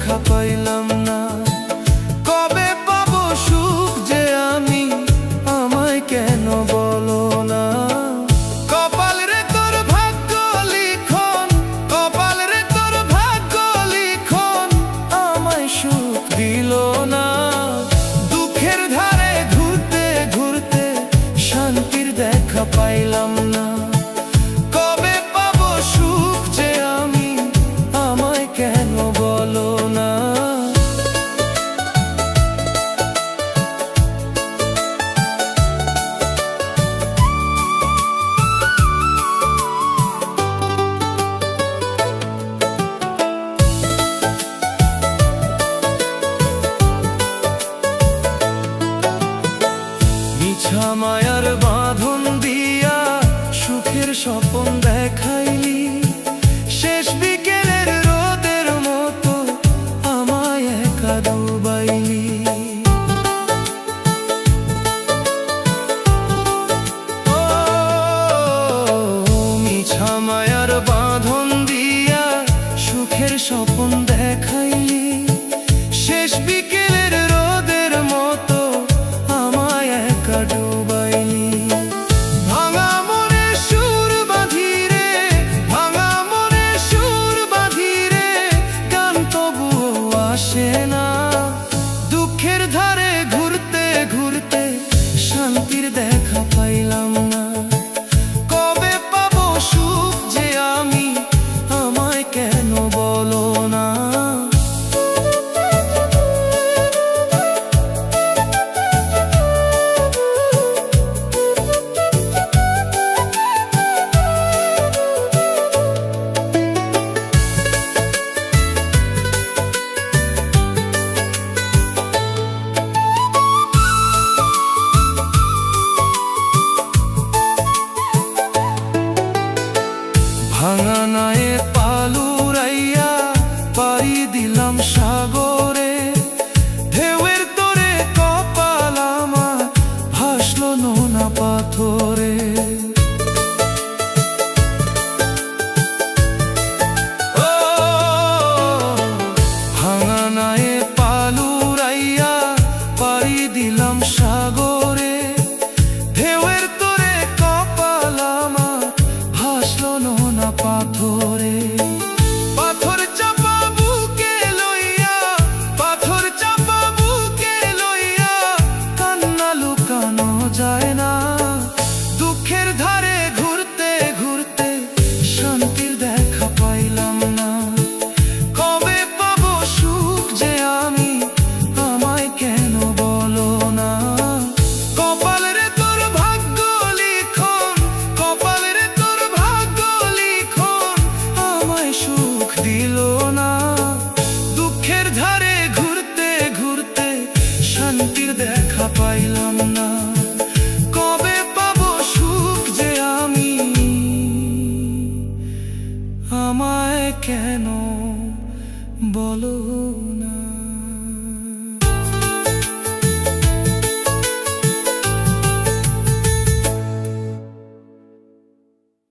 দেখা পাইলাম না। কবে পাবো সুখ যে আমি, আমায় কেন বলো না? কপাল রে তোর ভাগ্য লিখন, কপাল রে তোর ভাগ্য লিখন, আমায় সুখ দিল না। দুঃখের ধারে ঘুরতে ঘুরতে শান্তির দেখা পাইলাম না। কবে পাবো সুখ যে আমি, আমায় কেন বলো না? মিছা মায়ার বাঁধন দিয়া সুখের স্বপন দেখাইলি, শেষ বিকেলের রোদের মতো আমায় একা ডুবাইলি। ও মিছা মায়ার বাঁধন দিয়া সুখের স্বপন দেখাইলি, শেষ বিকেলের রোদের মতো আমায় একা ডুবাইলি। ভাঙা মনে সুর বাঁধি রে, ভাঙা মনে সুর বাঁধি রে, গান তবুও আসে না। দুঃখের ধারে ঘুরতে ঘুরতে শান্তির দেখা পাইলাম না। কবে পাবো সুখ যে আমি, আমায় কেন বলো না? ভাঙা নায়ে পালুরাইয়া পাড়ি দিলাম সাগরে, ঢেউয়ের তোরে কপাল আমার ভাসলো নোনা পাথরে। ও ভাঙা নায়ে পালুরাইয়া পাড়ি দিলাম সাগরে, ঢেউয়ের তোরে কপাল আমার ভাসলো নোনা পাথরে। পাথর চাপা বুকে লইয়া, পাথর চাপা বুকে লইয়া, কান্না লুকানো যায় না। দুঃখের ধারে ঘুরতে ঘুরতে শান্তির দেখা পাইলাম না। কবে পাবো সুখ যে আমি, আমায় কেন বলো না? কপাল রে তোর ভাগ্য লিখন, কপাল রে তোর ভাগ্য লিখন, আমায় সুখ দিল না। দুঃখের ধারে ঘুরতে ঘুরতে শান্তির দেখা পাইলাম না। কবে পাবো সুখ যে আমি, আমায় কেন বলো না?